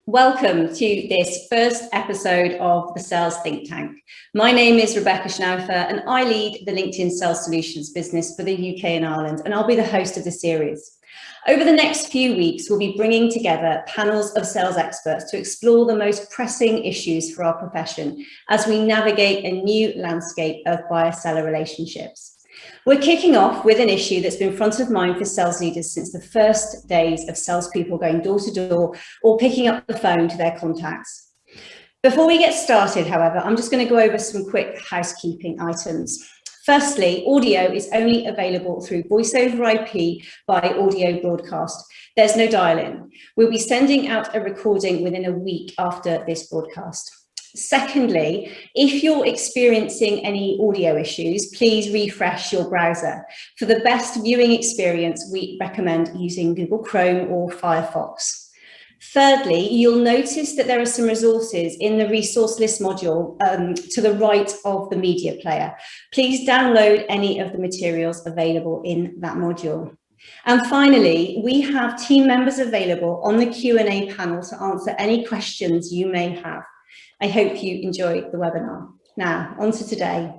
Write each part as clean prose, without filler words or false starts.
Welcome to this first episode of the Sales Think Tank. My name is Rebecca Schnaufer and I lead the LinkedIn Sales Solutions business for the UK and Ireland, and I'll be the host of the series. Over the next few weeks, we'll be bringing together panels of sales experts to explore the most pressing issues for our profession as we navigate a new landscape of buyer-seller relationships. We're kicking off with an issue that's been front of mind for sales leaders since the first days of salespeople going door to door or picking up the phone to their contacts. Before we get started, however, I'm just going to go over some quick housekeeping items. Firstly, audio is only available through voice over IP by audio broadcast. There's no dial-in. We'll be sending out a recording within a week after this broadcast. Secondly, if you're experiencing any audio issues, please refresh your browser. For the best viewing experience, we recommend using Google Chrome or Firefox. Thirdly, you'll notice that there are some resources in the resource list module to the right of the media player. Please download any of the materials available in that module. And finally, we have team members available on the Q&A panel to answer any questions you may have. I hope you enjoy the webinar. Now, on to today.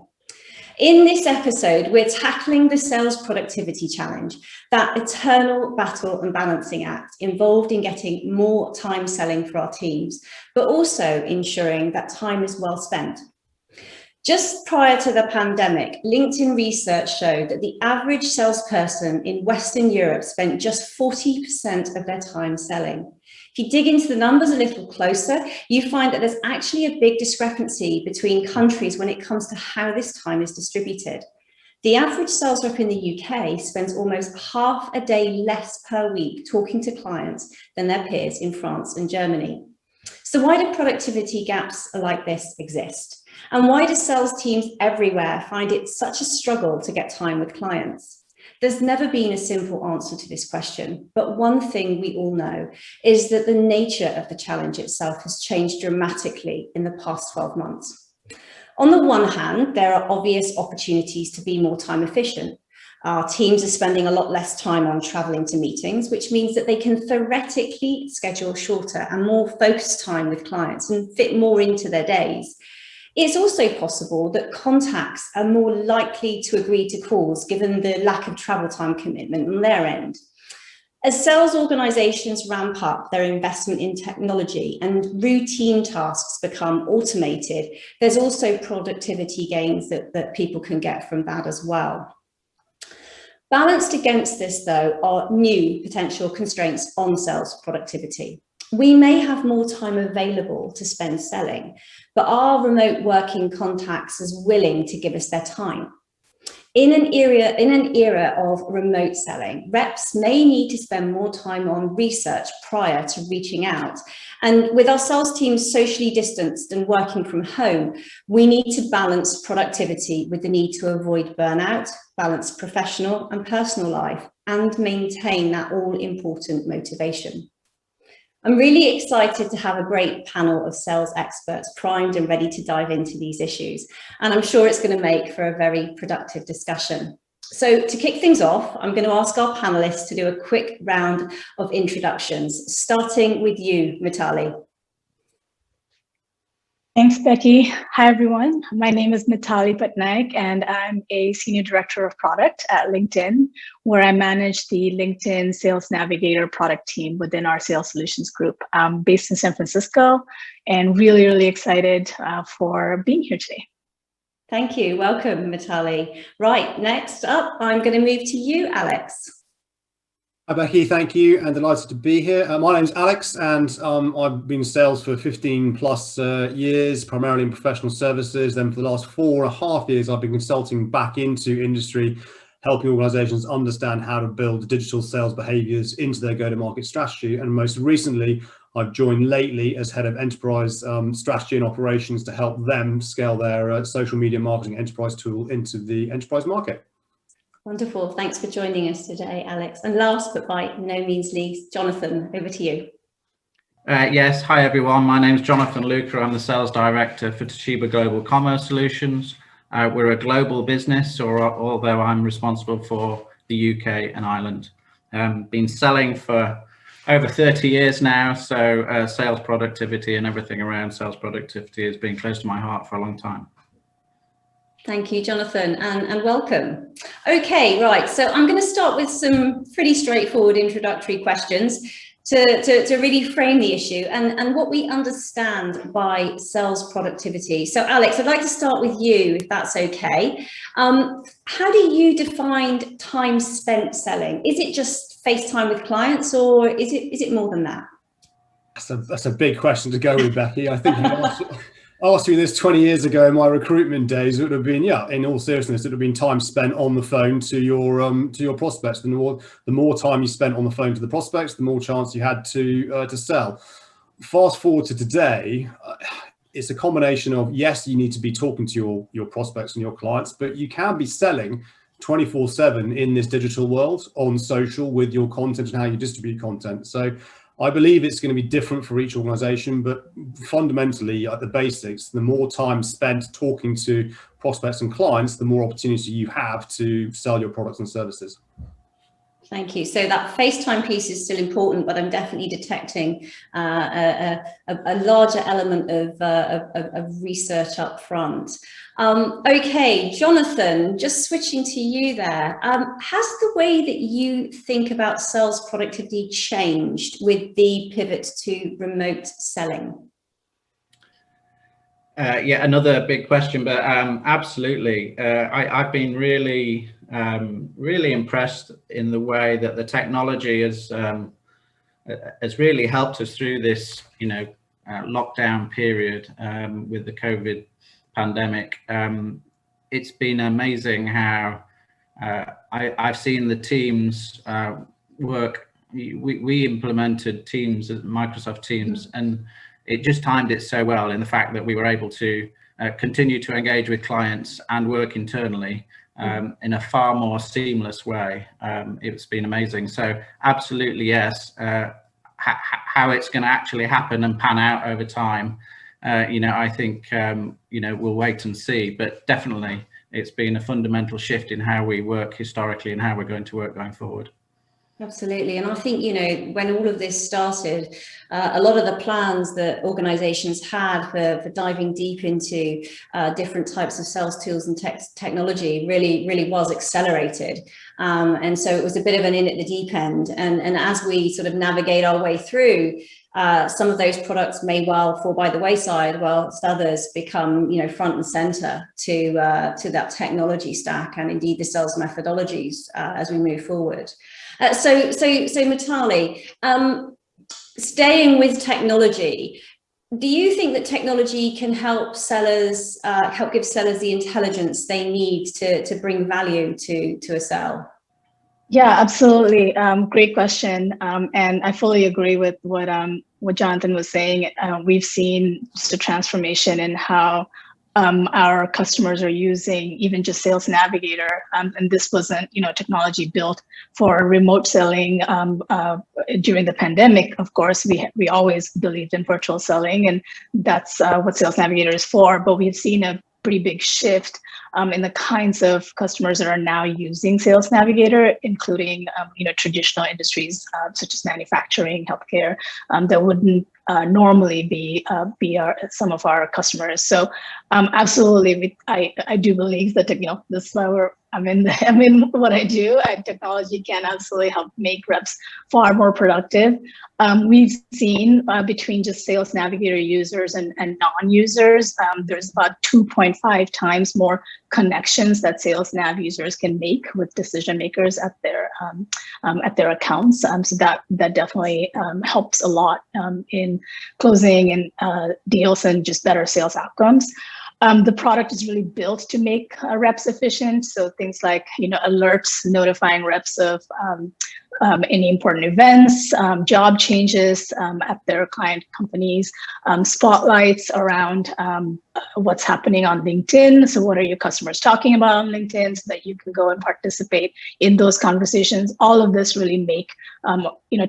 In this episode, we're tackling the sales productivity challenge, that eternal battle and balancing act involved in getting more time selling for our teams, but also ensuring that time is well spent. Just prior to the pandemic, LinkedIn research showed that the average salesperson in Western Europe spent just 40% of their time selling. If you dig into the numbers a little closer, you find that there's actually a big discrepancy between countries when it comes to how this time is distributed. The average sales rep in the UK spends almost half a day less per week talking to clients than their peers in France and Germany. So why do productivity gaps like this exist? And why do sales teams everywhere find it such a struggle to get time with clients? There's never been a simple answer to this question, but one thing we all know is that the nature of the challenge itself has changed dramatically in the past 12 months. On the one hand, there are obvious opportunities to be more time efficient. Our teams are spending a lot less time on traveling to meetings, which means that they can theoretically schedule shorter and more focused time with clients and fit more into their days. It's also possible that contacts are more likely to agree to calls given the lack of travel time commitment on their end. As sales organizations ramp up their investment in technology and routine tasks become automated, there's also productivity gains that people can get from that as well. Balanced against this, though, are new potential constraints on sales productivity. We may have more time available to spend selling, but are remote working contacts as willing to give us their time? In an era of remote selling, reps may need to spend more time on research prior to reaching out. And with our sales teams socially distanced and working from home, we need to balance productivity with the need to avoid burnout, balance professional and personal life, and maintain that all-important motivation. I'm really excited to have a great panel of sales experts primed and ready to dive into these issues, and I'm sure it's going to make for a very productive discussion. So to kick things off, I'm going to ask our panelists to do a quick round of introductions, starting with you, Mitali. Thanks, Becky. Hi, everyone. My name is Mitali Patnaik, and I'm a Senior Director of Product at LinkedIn, where I manage the LinkedIn Sales Navigator product team within our Sales Solutions group. I'm based in San Francisco and really excited for being here today. Thank you. Welcome, Mitali. Right, next up, I'm going to move to you, Alex. Hi, Becky, thank you, and delighted to be here. My name's Alex, and I've been in sales for 15 plus years, primarily in professional services. Then for the last 4.5 years, I've been consulting back into industry, helping organizations understand how to build digital sales behaviors into their go-to-market strategy. And most recently, I've joined lately as head of enterprise strategy and operations to help them scale their social media marketing enterprise tool into the enterprise market. Wonderful. Thanks for joining us today, Alex. And last but by no means least, Jonathan, over to you. Yes. Hi, everyone. My name is Jonathan Luker. I'm the sales director for Toshiba Global Commerce Solutions. We're a global business, although I'm responsible for the UK and Ireland. Been selling for over 30 years now. So sales productivity and everything around sales productivity has been close to my heart for a long time. Thank you, Jonathan, and welcome. Okay, right. So I'm going to start with some pretty straightforward introductory questions to really frame the issue and what we understand by sales productivity. So Alex, I'd like to start with you, if that's okay. How do you define time spent selling? Is it just face time with clients, or is it more than that? That's a big question to go with, Becky. I think asked me this 20 years ago in my recruitment days, it would have been, in all seriousness, it would have been time spent on the phone to your prospects. The more time you spent on the phone to the prospects, the more chance you had to sell. Fast forward to today, it's a combination of, yes, you need to be talking to your prospects and your clients, but you can be selling 24/7 in this digital world on social with your content and how you distribute content. So I believe it's going to be different for each organization, but fundamentally at the basics, the more time spent talking to prospects and clients, the more opportunity you have to sell your products and services. Thank you. So that FaceTime piece is still important, but I'm definitely detecting a larger element of research up front. Okay, Jonathan, just switching to you there. Has the way that you think about sales productivity changed with the pivot to remote selling? Yeah, another big question, but absolutely. I've been really impressed in the way that the technology has really helped us through this, lockdown period with the COVID pandemic. It's been amazing how I've seen the teams work. We implemented Teams, Microsoft Teams, and it just timed it so well in the fact that we were able to continue to engage with clients and work internally in a far more seamless way. It's been amazing. So absolutely, yes. How it's going to actually happen and pan out over time, I think, we'll wait and see. But definitely, it's been a fundamental shift in how we work historically and how we're going to work going forward. Absolutely. And I think, when all of this started, a lot of the plans that organizations had for diving deep into different types of sales tools and technology really was accelerated. And so it was a bit of an in at the deep end. And as we sort of navigate our way through, some of those products may well fall by the wayside, whilst others become, front and center to that technology stack and indeed the sales methodologies as we move forward. So Mitali, staying with technology, do you think that technology can help sellers, give sellers the intelligence they need to bring value to a sale? Yeah, absolutely. Great question. And I fully agree with what Jonathan was saying. We've seen just a transformation in how our customers are using even just Sales Navigator. And this wasn't, technology built for remote selling during the pandemic. Of course, we always believed in virtual selling, and that's what Sales Navigator is for. But we've seen a pretty big shift in the kinds of customers that are now using Sales Navigator, including traditional industries such as manufacturing, healthcare, that wouldn't normally be some of our customers. So absolutely, I do believe that this is why I'm in what I do. Technology can absolutely help make reps far more productive. We've seen between just Sales Navigator users and non-users, there's about 2.5 times more connections that Sales Nav users can make with decision makers at their accounts. So that definitely helps a lot in closing and deals and just better sales outcomes. The product is really built to make reps efficient. So things like, alerts notifying reps of any important events, job changes at their client companies, spotlights around what's happening on LinkedIn. So what are your customers talking about on LinkedIn so that you can go and participate in those conversations. All of this really make,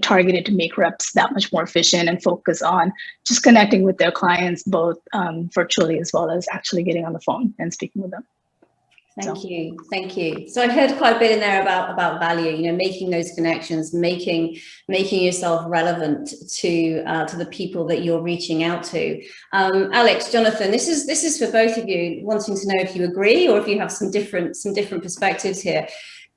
targeted to make reps that much more efficient and focus on just connecting with their clients, both virtually as well as actually getting on the phone and speaking with them. Thank you. Thank you. So I heard quite a bit in there about value, you know, making those connections, making yourself relevant to the people that you're reaching out to. Alex, Jonathan, this is for both of you, wanting to know if you agree or if you have some different perspectives here.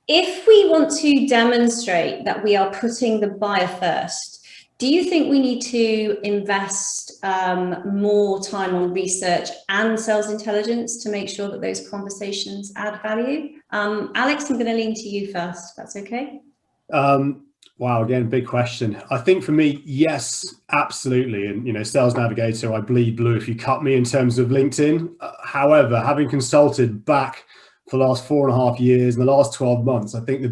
If we want to demonstrate that we are putting the buyer first, do you think we need to invest more time on research and sales intelligence to make sure that those conversations add value? Alex, I'm going to lean to you first, if that's okay. Wow, again, big question. I think for me, yes, absolutely. And, you know, Sales Navigator, I bleed blue if you cut me in terms of LinkedIn. However, having consulted back for the last 4.5 years, in the last 12 months, I think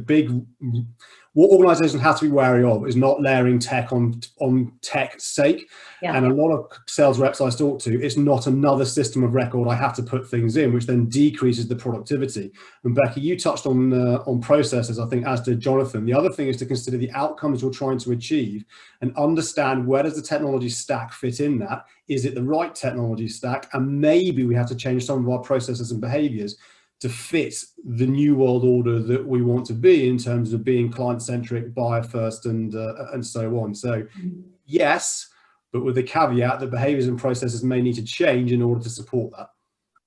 what organizations have to be wary of is not layering tech on tech's sake. Yeah. And a lot of sales reps I talk to, it's not another system of record I have to put things in, which then decreases the productivity. And Becky, you touched on processes, I think, as did Jonathan. The other thing is to consider the outcomes you're trying to achieve and understand where does the technology stack fit in that? Is it the right technology stack? And maybe we have to change some of our processes and behaviors to fit the new world order that we want to be in terms of being client-centric, buyer first, and so on. So yes, but with the caveat that behaviors and processes may need to change in order to support that.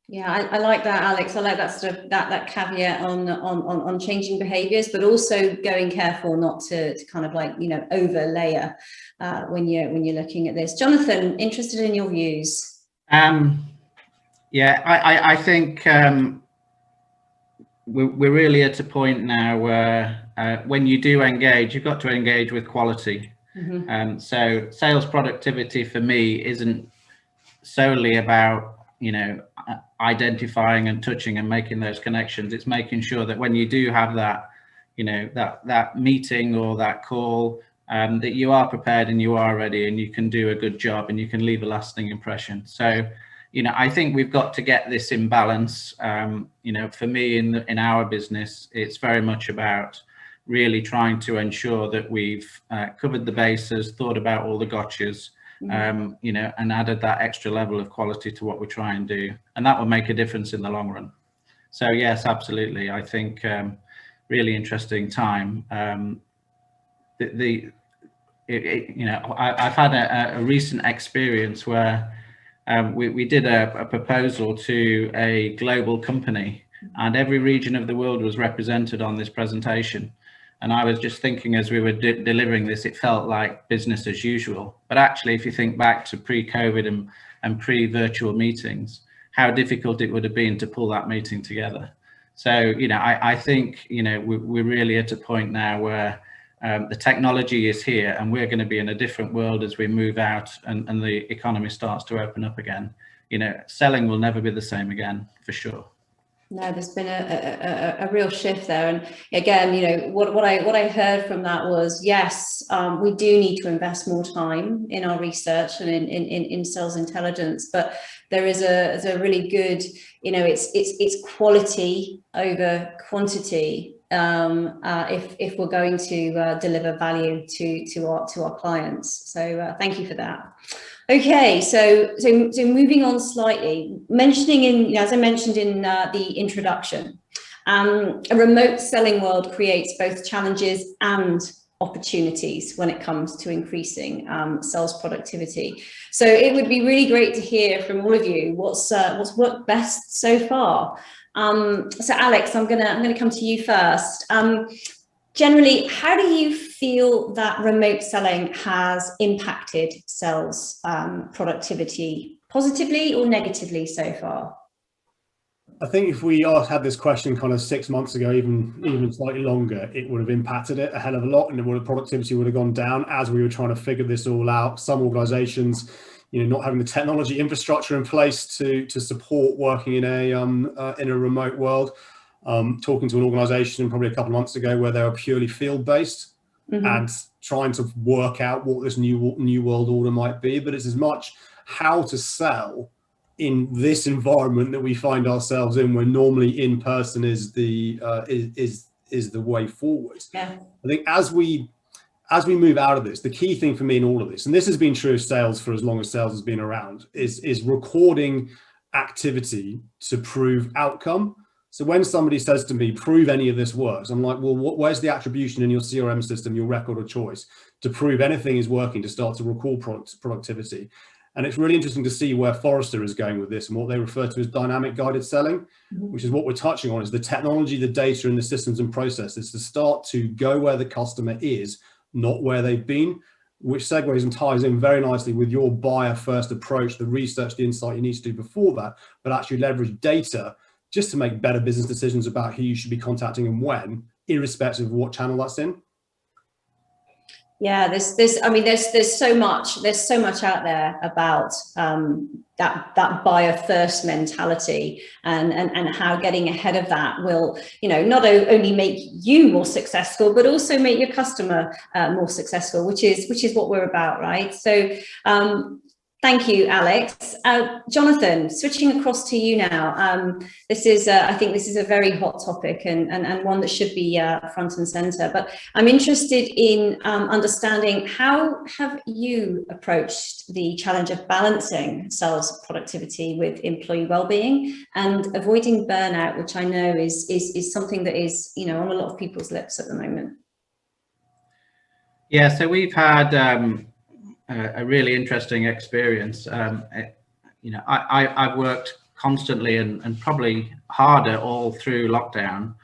Yeah, I like that, Alex. I like that sort of that caveat on changing behaviors, but also going careful not to kind of like, you know, over layer when you're looking at this. Jonathan, interested in your views. Yeah, I think we're really at a point now where when you do engage, you've got to engage with quality. Mm-hmm. So sales productivity for me isn't solely about, you know, identifying and touching and making those connections. It's making sure that when you do have that, you know, that meeting or that call, that you are prepared and you are ready and you can do a good job and you can leave a lasting impression. So, you know, I think we've got to get this in balance. You know, for me in our business, it's very much about really trying to ensure that we've covered the bases, thought about all the gotchas, you know, and added that extra level of quality to what we try and do. And that will make a difference in the long run. So yes, absolutely. I think really interesting time. You know, I've had a recent experience where we did a proposal to a global company and every region of the world was represented on this presentation. And I was just thinking as we were delivering this, it felt like business as usual. But actually, if you think back to pre-COVID and pre-virtual meetings, how difficult it would have been to pull that meeting together. So, you know, I think, you know, we're really at a point now where the technology is here and we're going to be in a different world as we move out and the economy starts to open up again. You know, selling will never be the same again, for sure. No, there's been a real shift there. And again, you know, what I heard from that was, yes, we do need to invest more time in our research and in sales intelligence, but there is a really good, you know, it's quality over quantity if we're going to deliver value to our clients. So thank you for that. Okay, so moving on slightly, as I mentioned in the introduction, a remote selling world creates both challenges and opportunities when it comes to increasing sales productivity. So it would be really great to hear from all of you what's worked best so far. So Alex, I'm gonna come to you first. Generally, how do you feel that remote selling has impacted sales productivity positively or negatively so far? I think if we had this question kind of 6 months ago, even slightly longer, it would have impacted it a hell of a lot, and productivity would have gone down as we were trying to figure this all out. Some organizations, you know, not having the technology infrastructure in place to support working in a remote world. Talking to an organization probably a couple of months ago where they were purely field-based and trying to work out what this new world order might be. But it's as much how to sell in this environment that we find ourselves in, where normally in person is the way forward. Yeah. I think as we move out of this, the key thing for me in all of this, and this has been true of sales for as long as sales has been around, is recording activity to prove outcome. So when somebody says to me, prove any of this works, I'm like, well, where's the attribution in your CRM system, your record of choice, to prove anything is working, to start to recall productivity? And it's really interesting to see where Forrester is going with this and what they refer to as dynamic guided selling, which is what we're touching on, is the technology, the data, and the systems and processes to start to go where the customer is, not where they've been, which segues and ties in very nicely with your buyer first approach, the research, the insight you need to do before that, but actually leverage data just to make better business decisions about who you should be contacting and when, irrespective of what channel that's in. Yeah, there's so much out there about that buyer first mentality, and how getting ahead of that will, not only make you more successful, but also make your customer more successful, which is what we're about, right? So thank you, Alex. Jonathan, switching across to you now. I think this is a very hot topic and one that should be front and center, but I'm interested in understanding, how have you approached the challenge of balancing sales productivity with employee well-being and avoiding burnout, which I know is something that is, on a lot of people's lips at the moment? Yeah, so we've had a really interesting experience. I've worked constantly and probably harder all through lockdown,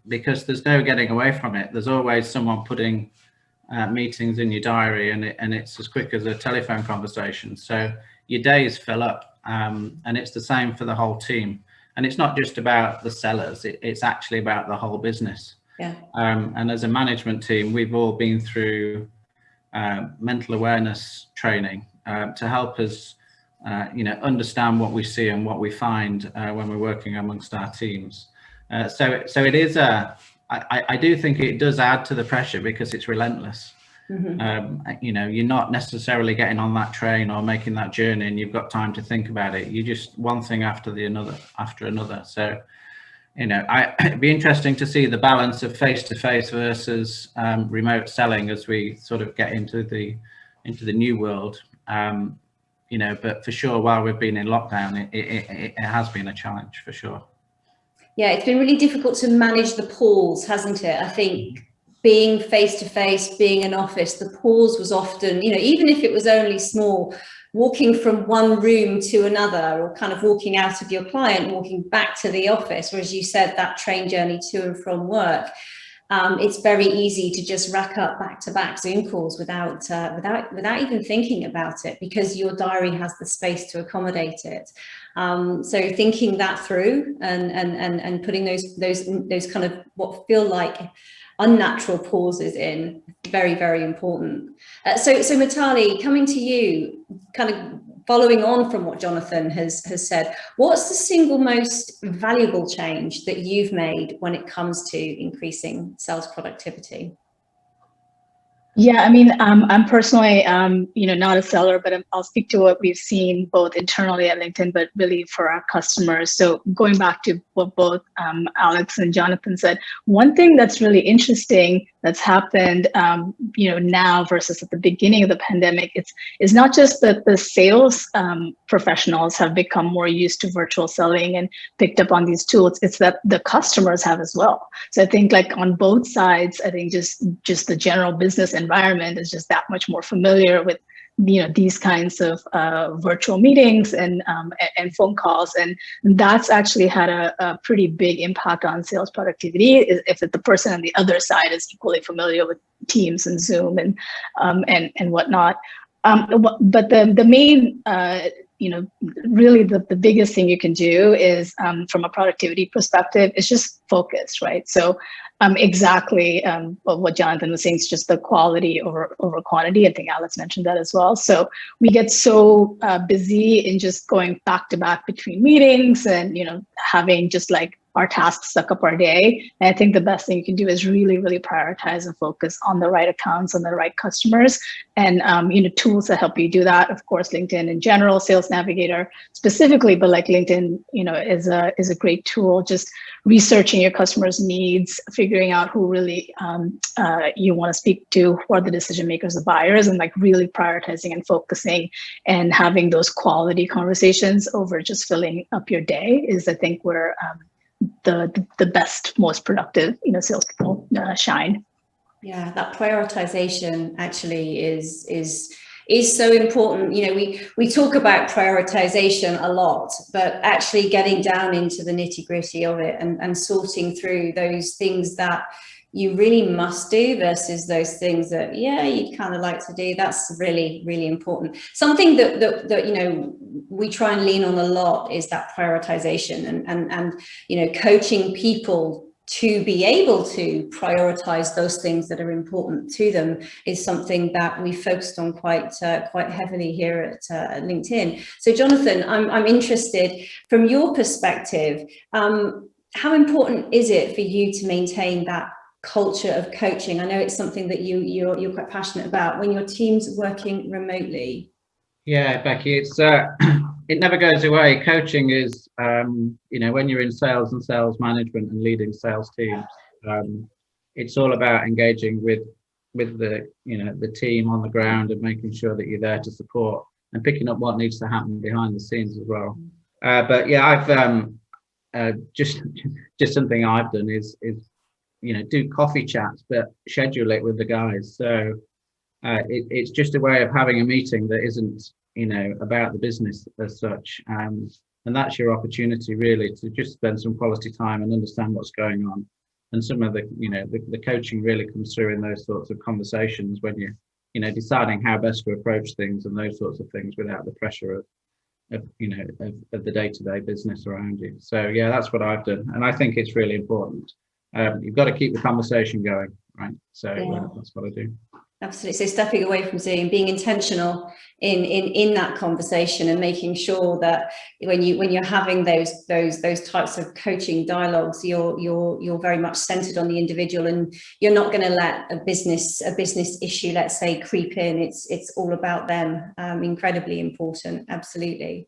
because there's no getting away from it. There's always someone putting meetings in your diary, and it's as quick as a telephone conversation. So your days fill up, and it's the same for the whole team. And it's not just about the sellers, it's actually about the whole business. Yeah. And as a management team, we've all been through mental awareness training to help us understand what we see and what we find when we're working amongst our teams. So it is I do think it does add to the pressure, because it's relentless. You're not necessarily getting on that train or making that journey and you've got time to think about it. You just one thing after another. So it'd be interesting to see the balance of face-to-face versus remote selling as we sort of get into the new world. But for sure, while we've been in lockdown, it has been a challenge for sure. Yeah, it's been really difficult to manage the pause, hasn't it? I think being face-to-face, being in office, the pause was often, even if it was only small, walking from one room to another, or kind of walking out of your client, walking back to the office, or as you said, that train journey to and from work. It's very easy to just rack up back-to-back Zoom calls without even thinking about it, because your diary has the space to accommodate it. So thinking that through and putting those kind of what feel like unnatural pauses in, very, very important. So Mitali, coming to you, kind of following on from what Jonathan has said, what's the single most valuable change that you've made when it comes to increasing sales productivity? Yeah, I mean, I'm personally, not a seller, but I'll speak to what we've seen both internally at LinkedIn, but really for our customers. So going back to what both Alex and Jonathan said, one thing that's really interesting that's happened, now versus at the beginning of the pandemic, it's not just that the sales professionals have become more used to virtual selling and picked up on these tools, it's that the customers have as well. So I think like on both sides, I think just the general business environment is just that much more familiar with these kinds of virtual meetings and phone calls, and that's actually had a pretty big impact on sales productivity if the person on the other side is equally familiar with Teams and Zoom and whatnot. But the main really the biggest thing you can do is from a productivity perspective is just focus, right? So exactly what Jonathan was saying, it's just the quality over quantity. I think Alex mentioned that as well. So we get so busy in just going back to back between meetings and having just like our tasks suck up our day. And I think the best thing you can do is really, really prioritize and focus on the right accounts, on the right customers, and tools that help you do that. Of course, LinkedIn in general, Sales Navigator specifically, but like LinkedIn, is a great tool. Just researching your customers' needs, figuring out who really you want to speak to, who are the decision makers, the buyers, and like really prioritizing and focusing and having those quality conversations over just filling up your day is, I think, where the best, most productive, salespeople shine. Yeah, that prioritization actually is so important. We talk about prioritization a lot, but actually getting down into the nitty-gritty of it and sorting through those things that you really must do versus those things that you'd kind of like to do, that's really, really important. Something that we try and lean on a lot is that prioritization and coaching people to be able to prioritize those things that are important to them is something that we focused on quite heavily here at LinkedIn. So Jonathan, I'm interested from your perspective, how important is it for you to maintain that culture of coaching? I know it's something that you're quite passionate about when your team's working remotely. Yeah, Becky, it's it never goes away. Coaching is, when you're in sales and sales management and leading sales teams, it's all about engaging with the team on the ground and making sure that you're there to support and picking up what needs to happen behind the scenes as well. But yeah, I've just something I've done is do coffee chats, but schedule it with the guys. So it's just a way of having a meeting that isn't about the business as such, and that's your opportunity really to just spend some quality time and understand what's going on. And some of the coaching really comes through in those sorts of conversations when you're deciding how best to approach things and those sorts of things without the pressure of the day-to-day business around you. So yeah, that's what I've done, and I think it's really important. You've got to keep the conversation going, right? So that's what I do. Absolutely. So stepping away from Zoom, being intentional in that conversation and making sure that when you're having those types of coaching dialogues, you're very much centered on the individual, and you're not going to let a business issue, let's say, creep in. It's all about them. Incredibly important. Absolutely.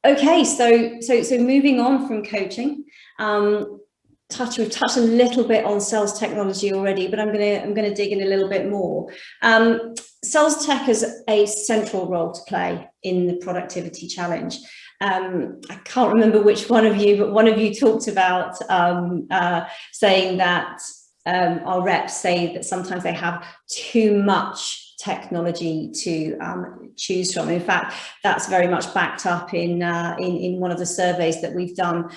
Okay. So moving on from coaching, we've touched a little bit on sales technology already, but I'm going to dig in a little bit more. Sales tech has a central role to play in the productivity challenge. I can't remember which one of you, but one of you talked about saying that our reps say that sometimes they have too much technology to choose from. In fact, that's very much backed up in one of the surveys that we've done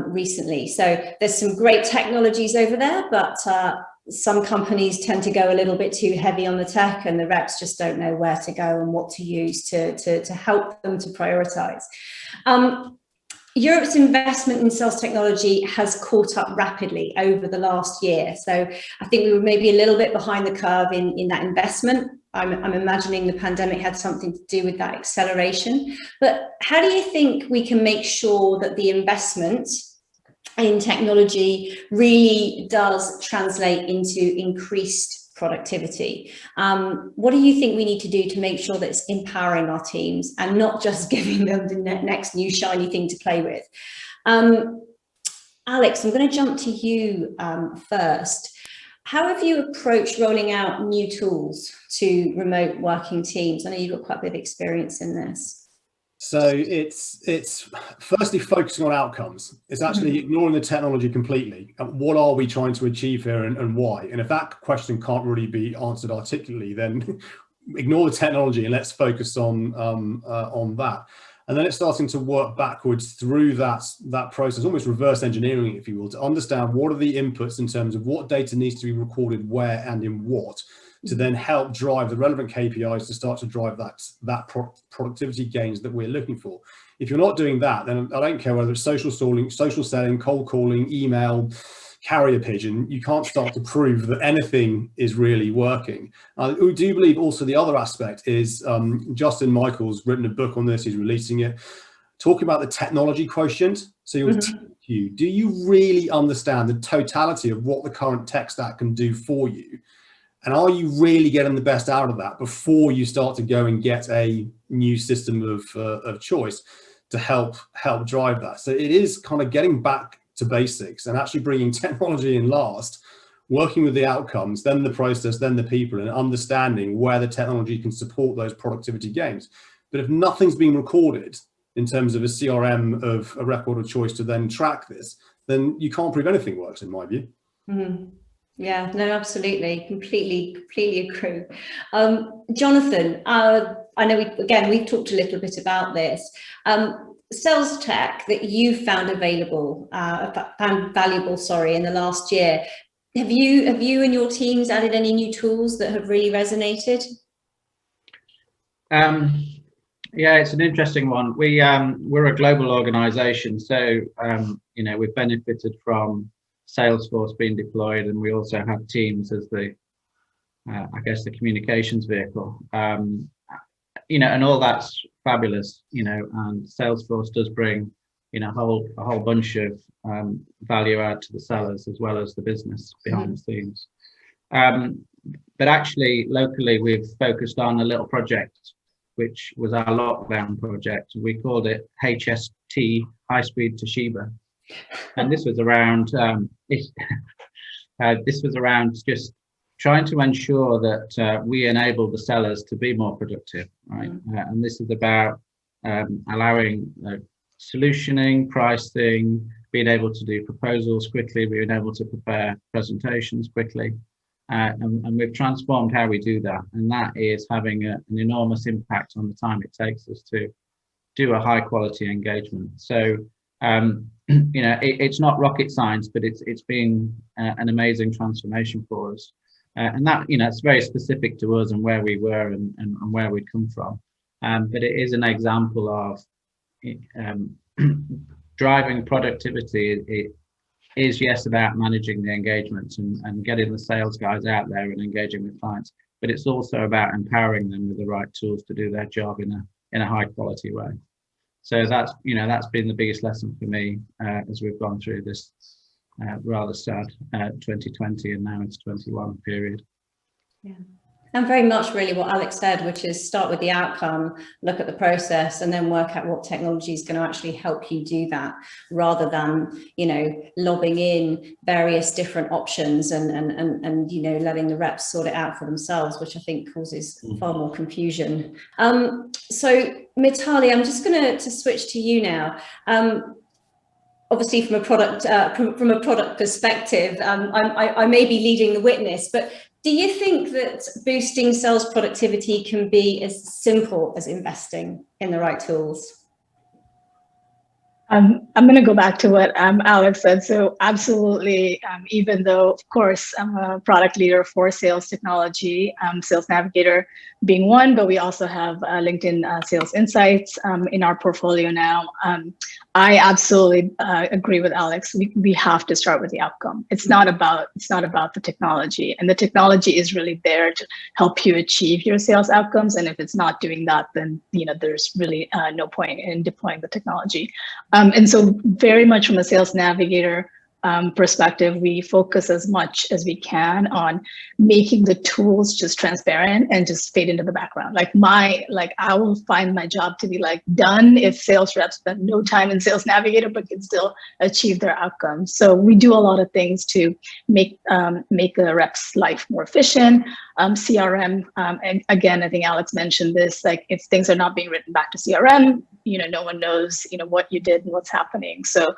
recently. So there's some great technologies over there, but some companies tend to go a little bit too heavy on the tech, and the reps just don't know where to go and what to use to help them to prioritize. Europe's investment in sales technology has caught up rapidly over the last year. So I think we were maybe a little bit behind the curve in that investment. I'm imagining the pandemic had something to do with that acceleration. But how do you think we can make sure that the investment in technology really does translate into increased productivity? What do you think we need to do to make sure that it's empowering our teams and not just giving them the next new shiny thing to play with? Alex, I'm going to jump to you first. How have you approached rolling out new tools to remote working teams? I know you've got quite a bit of experience in this. So it's firstly focusing on outcomes. It's actually ignoring the technology completely. What are we trying to achieve here and why? And if that question can't really be answered articulately, then ignore the technology and let's focus on that. And then it's starting to work backwards through that process, almost reverse engineering, if you will, to understand what are the inputs in terms of what data needs to be recorded where and in what, to then help drive the relevant KPIs to start to drive that productivity gains that we're looking for. If you're not doing that, then I don't care whether it's social selling, cold calling, email, carrier pigeon, you can't start to prove that anything is really working. We do believe also the other aspect is Justin Michael's written a book on this, he's releasing it, talking about the technology quotient. So you'll do you really understand the totality of what the current tech stack can do for you? And are you really getting the best out of that before you start to go and get a new system of choice to help drive that? So it is kind of getting back to basics and actually bringing technology in last, working with the outcomes, then the process, then the people, and understanding where the technology can support those productivity gains. But if nothing's been recorded in terms of a CRM of a record of choice to then track this, then you can't prove anything works, in my view. Mhm. Yeah, no, absolutely, completely agree. Jonathan, I know we've talked a little bit about this. Sales tech that you found valuable in the last year. Have you and your teams added any new tools that have really resonated? Yeah, it's an interesting one. We're a global organization, so we've benefited from Salesforce being deployed, and we also have Teams as the communications vehicle. And all that's fabulous. And Salesforce does bring a whole bunch of value add to the sellers as well as the business behind the scenes. But actually, locally, we've focused on a little project, which was our lockdown project. We called it HST, High Speed Toshiba, and this was around just trying to ensure that we enable the sellers to be more productive, right? And this is about allowing solutioning, pricing, being able to do proposals quickly, being able to prepare presentations quickly. And we've transformed how we do that. And that is having an enormous impact on the time it takes us to do a high quality engagement. So, it's not rocket science, but it's been an amazing transformation for us. And that, it's very specific to us and where we were and where we'd come from. But it is an example of driving productivity. It is, yes, about managing the engagements and getting the sales guys out there and engaging with clients, but it's also about empowering them with the right tools to do their job in a high quality way. So that's been the biggest lesson for me as we've gone through this rather sad 2020 and now it's 21 period. Yeah. And very much really what Alex said, which is start with the outcome, look at the process, and then work out what technology is going to actually help you do that, rather than, lobbing in various different options and letting the reps sort it out for themselves, which I think causes far more confusion. So Mitali, I'm just going to switch to you now. Obviously, from a product perspective, I may be leading the witness, but do you think that boosting sales productivity can be as simple as investing in the right tools? I'm going to go back to what Alex said. So absolutely, even though, of course, I'm a product leader for sales technology, Sales Navigator being one, but we also have LinkedIn Sales Insights in our portfolio now. I absolutely agree with Alex. We have to start with the outcome. It's not about the technology, and the technology is really there to help you achieve your sales outcomes. And if it's not doing that, then there's really no point in deploying the technology. And so very much from a Sales Navigator perspective, we focus as much as we can on making the tools just transparent and just fade into the background. I will find my job to be done if sales reps spend no time in Sales Navigator but can still achieve their outcomes. So we do a lot of things to make the rep's life more efficient. CRM, and again, I think Alex mentioned this, if things are not being written back to CRM, no one knows, what you did and what's happening. So,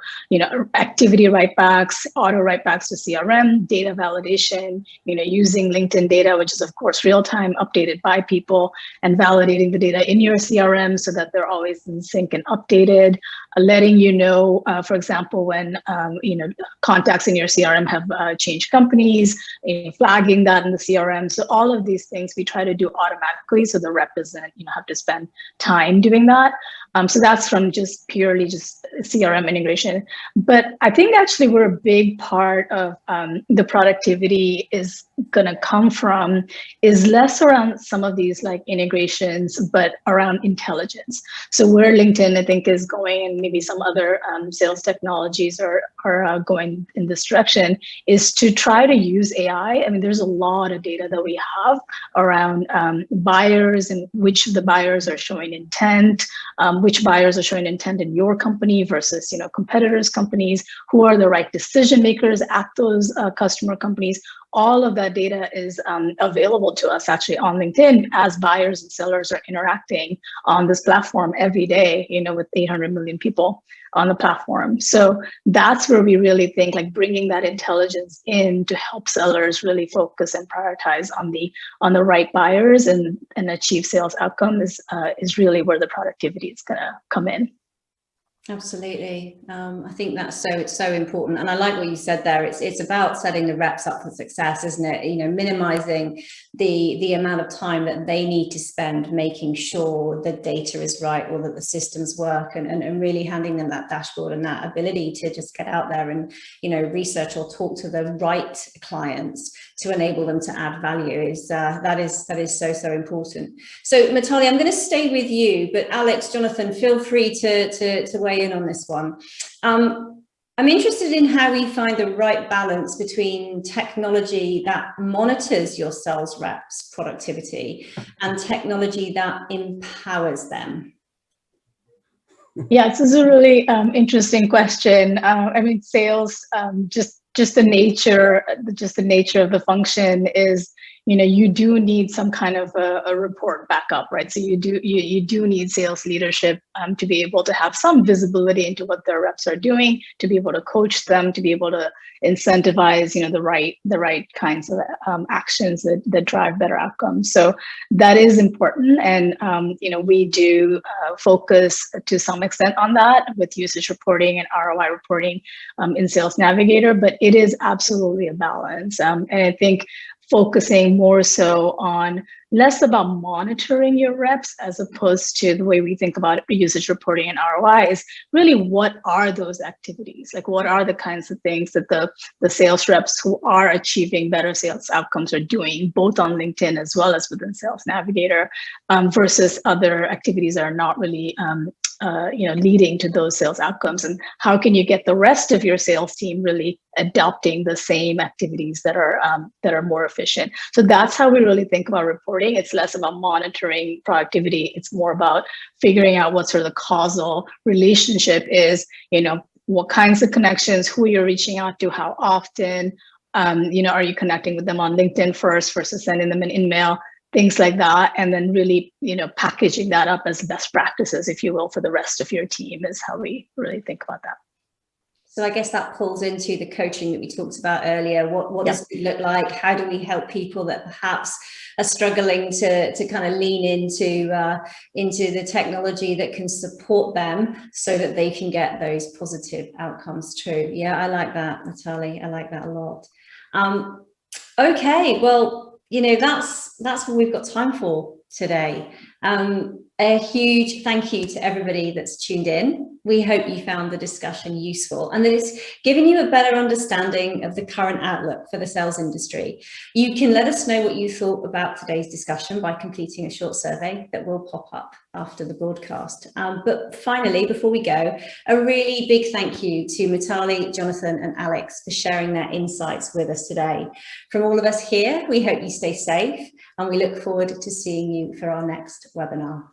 activity writebacks, auto writebacks to CRM, data validation, using LinkedIn data, which is of course real-time, updated by people, and validating the data in your CRM so that they're always in sync and updated, letting for example, when, contacts in your CRM have changed companies, flagging that in the CRM. So all of these things we try to do automatically so the rep doesn't, have to spend time doing that. So that's from just purely CRM integration. But I think actually where a big part of the productivity is going to come from is less around some of these integrations, but around intelligence. So where LinkedIn, I think, is going, and maybe some other sales technologies are going in this direction, is to try to use AI. I mean, there's a lot of data that we have around buyers and which of the buyers are showing intent, which buyers are showing intent in your company versus, competitors' companies, who are the right decision makers at those customer companies. All of that data is available to us actually on LinkedIn as buyers and sellers are interacting on this platform every day, with 800 million people on the platform. So that's where we really think like bringing that intelligence in to help sellers really focus and prioritize on the right buyers and achieve sales outcome is really where the productivity is going to come in. Absolutely. I think it's so important. And I like what you said there. It's about setting the reps up for success, isn't it? Minimizing the amount of time that they need to spend making sure the data is right or that the systems work and really handing them that dashboard and that ability to just get out there and, research or talk to the right clients to enable them to add value that is so important. So Mitali, I'm going to stay with you, but Alex, Jonathan, feel free to weigh in on this one. I'm interested in how we find the right balance between technology that monitors your sales reps' productivity and technology that empowers them. Yeah, this is a really interesting question. Sales, just the nature of the function is, you do need some kind of a report backup, right? So you do need sales leadership to be able to have some visibility into what their reps are doing, to be able to coach them, to be able to incentivize, the right kinds of actions that drive better outcomes. So that is important, and we do focus to some extent on that with usage reporting and ROI reporting in Sales Navigator, but it is absolutely a balance, and I think focusing more so on less about monitoring your reps as opposed to the way we think about usage reporting and ROI is really what are those activities? Like what are the kinds of things that the sales reps who are achieving better sales outcomes are doing both on LinkedIn as well as within Sales Navigator versus other activities that are not really leading to those sales outcomes, and how can you get the rest of your sales team really adopting the same activities that are more efficient? So that's how we really think about reporting. It's less about monitoring productivity. It's more about figuring out what sort of the causal relationship is, what kinds of connections, who you're reaching out to, how often, are you connecting with them on LinkedIn first versus sending them an email? Things like that, and then really, packaging that up as best practices, if you will, for the rest of your team is how we really think about that. So I guess that pulls into the coaching that we talked about earlier. What does it look like? How do we help people that perhaps are struggling to kind of lean into the technology that can support them so that they can get those positive outcomes too? Yeah, I like that, Mitali. I like that a lot. Okay, well, that's what we've got time for today. A huge thank you to everybody that's tuned in. We hope you found the discussion useful and that it's given you a better understanding of the current outlook for the sales industry. You can let us know what you thought about today's discussion by completing a short survey that will pop up after the broadcast. But finally, before we go, a really big thank you to Mitali, Jonathan, and Alex for sharing their insights with us today. From all of us here, we hope you stay safe and we look forward to seeing you for our next webinar.